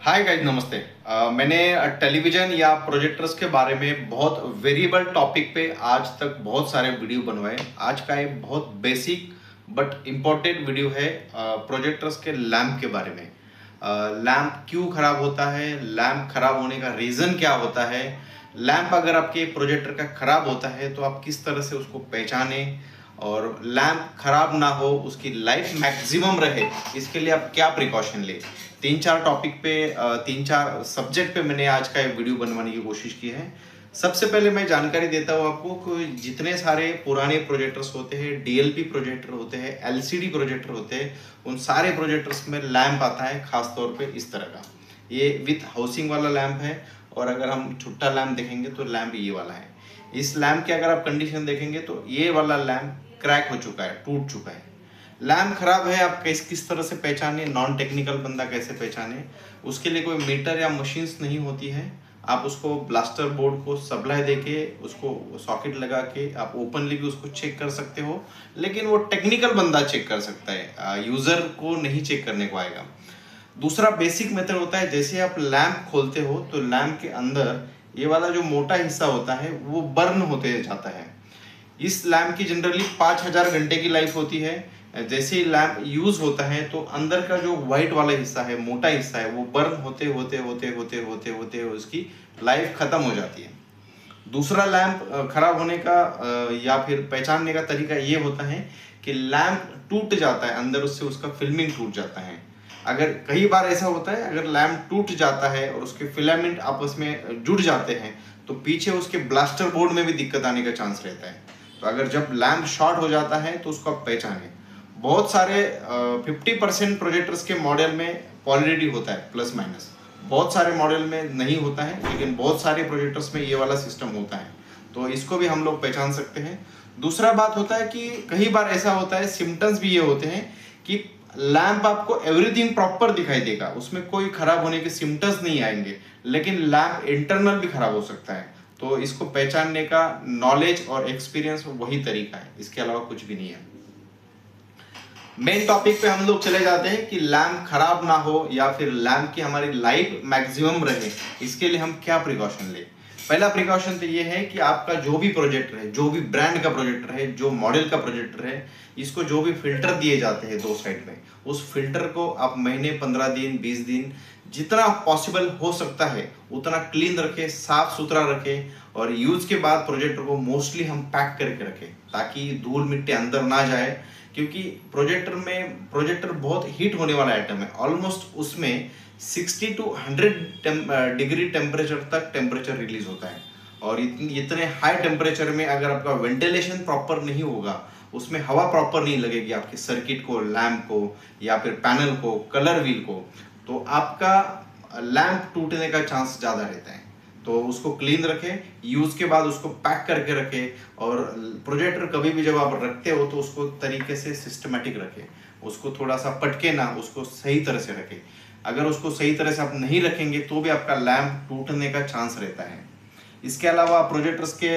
Hi guys, नमस्ते। मैंने television या प्रोजेक्टर्स के बारे में बहुत वेरिएबल टॉपिक पे आज तक बहुत सारे वीडियो बनवाए। आज का एक बहुत बेसिक बट इम्पोर्टेंट वीडियो है प्रोजेक्टर्स के लैंप के बारे में। लैंप क्यों खराब होता है, लैंप खराब होने का रीज़न क्या होता है, लैंप अगर आपके प्रोजेक्टर का खराब होता है तो आप किस तरह से उसको पहचाने, और लैंप खराब ना हो, उसकी लाइफ मैक्सिमम रहे, इसके लिए आप क्या प्रिकॉशन ले। तीन चार टॉपिक पे, तीन चार सब्जेक्ट पे मैंने आज का एक वीडियो बनवाने की कोशिश की है। सबसे पहले मैं जानकारी देता हूँ आपको कि जितने सारे पुराने प्रोजेक्टर्स होते हैं, डीएलपी प्रोजेक्टर होते हैं, एलसीडी प्रोजेक्टर होते हैं, उन सारे प्रोजेक्टर्स में लैंप आता है खास तौर पे इस तरह का। ये विथ हाउसिंग वाला लैंप है, और अगर हम छुट्टा लैंप देखेंगे तो लैंप ये वाला है। इस लैंप की अगर आप कंडीशन देखेंगे तो ये वाला लैंप क्रैक हो चुका है, टूट चुका है। लैंप खराब है, आप किस तरह से पहचाने, नॉन टेक्निकल बंदा कैसे पहचाने। उसके लिए कोई मीटर या मशीन्स नहीं होती है। आप उसको ब्लास्टर बोर्ड को सप्लाई देके उसको सॉकेट लगा के आप ओपनली भी उसको चेक कर सकते हो, लेकिन वो टेक्निकल बंदा चेक कर सकता है, यूजर को नहीं चेक करने को आएगा। दूसरा बेसिक मेथड होता है, जैसे आप लैंप खोलते हो तो लैंप के अंदर ये वाला जो मोटा हिस्सा होता है वो बर्न होते जाता है। इस लैंप की जनरली 5000 घंटे की लाइफ होती है। जैसे ही लैंप यूज होता है तो अंदर का जो व्हाइट वाला हिस्सा है, मोटा हिस्सा है, वो बर्न होते होते होते होते होते होते उसकी लाइफ खत्म हो जाती है। दूसरा लैंप खराब होने का या फिर पहचानने का तरीका ये होता है कि लैंप टूट जाता है, अंदर उससे उसका फिल्मिंग टूट जाता है। अगर कई बार ऐसा होता है, अगर लैंप टूट जाता है और उसके फिलामेंट आपस में जुड़ जाते हैं तो पीछे उसके ब्लास्टर बोर्ड में भी दिक्कत आने का चांस रहता है। तो अगर जब लैंप शॉर्ट हो जाता है तो उसको आप पहचानें। बहुत सारे 50% प्रोजेक्टर्स के मॉडल में पॉलरिटी होता है, प्लस माइनस। बहुत सारे मॉडल में नहीं होता है, लेकिन बहुत सारे प्रोजेक्टर्स में ये वाला सिस्टम होता है, तो इसको भी हम लोग पहचान सकते हैं। दूसरा बात होता है कि कई बार ऐसा होता है, सिम्टम्स भी ये होते हैं कि लैंप आपको एवरीथिंग प्रॉपर दिखाई देगा, उसमें कोई खराब होने के सिम्टम्स नहीं आएंगे, लेकिन लैंप इंटरनल भी खराब हो सकता है। तो इसको पहचानने का नॉलेज और एक्सपीरियंस वही तरीका है, इसके अलावा कुछ भी नहीं है। मेन टॉपिक पे हम लोग चले जाते हैं कि लैंप खराब ना हो या फिर लैंप की हमारी लाइफ मैक्सिमम रहे, इसके लिए हम क्या प्रिकॉशन ले। पहला प्रिकॉशन तो ये है कि आपका जो भी प्रोजेक्टर है, जो भी ब्रांड का प्रोजेक्टर है, जो मॉडल का प्रोजेक्टर है, इसको जो भी फिल्टर दिए जाते हैं दो साइड में, उस फिल्टर को आप महीने, 15 दिन, 20 दिन, जितना पॉसिबल हो सकता है उतना क्लीन रखें, साफ सुथरा रखें। और यूज के बाद प्रोजेक्टर को मोस्टली हम पैक करके रखें ताकि धूल मिट्टी अंदर ना जाए, क्योंकि प्रोजेक्टर बहुत हीट होने वाला आइटम है। ऑलमोस्ट उसमें 60 to 100 डिग्री टेम्परेचर तक टेम्परेचर रिलीज होता है, और इतने हाई टेम्परेचर में अगर आपका वेंटिलेशन प्रॉपर नहीं होगा, उसमें हवा प्रॉपर नहीं लगेगी आपके सर्किट को, लैंप को, या फिर पैनल को, कलर व्हील को, तो आपका लैंप टूटने का चांस ज़्यादा रहता है। तो उसको क्लीन रखें, यूज के बाद उसको पैक करके रखें। और प्रोजेक्टर कभी भी जब आप रखते हो तो उसको तरीके से सिस्टमेटिक रखें, उसको थोड़ा सा पटके ना, उसको सही तरह से रखें। अगर उसको सही तरह से आप नहीं रखेंगे तो भी आपका लैंप टूटने का चांस रहता है। इसके अलावा प्रोजेक्टर्स के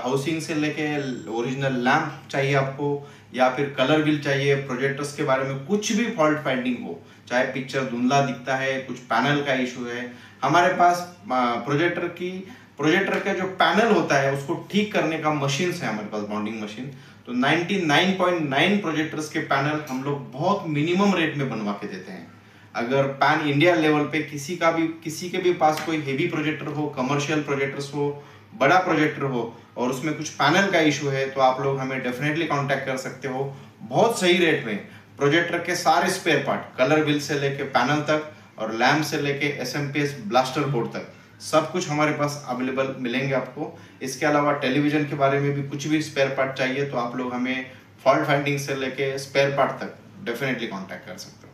हाउसिंग से लेके ओरिजिनल लैंप चाहिए आपको, या फिर कलर व्हील चाहिए। प्रोजेक्टर्स के बारे में कुछ भी फॉल्ट फाइंडिंग हो, चाहे पिक्चर धुंधला दिखता है, कुछ पैनल का इशू है, हमारे पास प्रोजेक्टर का जो पैनल होता है उसको ठीक करने का मशीन्स है हमारे पास, बाउंडिंग मशीन। तो 99.9 प्रोजेक्टर्स के पैनल हम लोग बहुत मिनिमम रेट में बनवा के देते हैं। अगर पैन इंडिया लेवल पे किसी के भी पास कोई हेवी प्रोजेक्टर हो, कमर्शियल प्रोजेक्टर्स हो, बड़ा प्रोजेक्टर हो, और उसमें कुछ पैनल का इशू है, तो आप लोग हमें डेफिनेटली कांटेक्ट कर सकते हो। बहुत सही रेट में प्रोजेक्टर के सारे स्पेयर पार्ट, कलर व्हील से लेके पैनल तक, और लैंप से लेके एसएमपीएस ब्लास्टर बोर्ड तक, सब कुछ हमारे पास अवेलेबल मिलेंगे आपको। इसके अलावा टेलीविजन के बारे में भी कुछ भी स्पेयर पार्ट चाहिए तो आप लोग हमें फॉल्ट फाइंडिंग से लेके स्पेयर पार्ट तक डेफिनेटली कांटेक्ट कर सकते हो।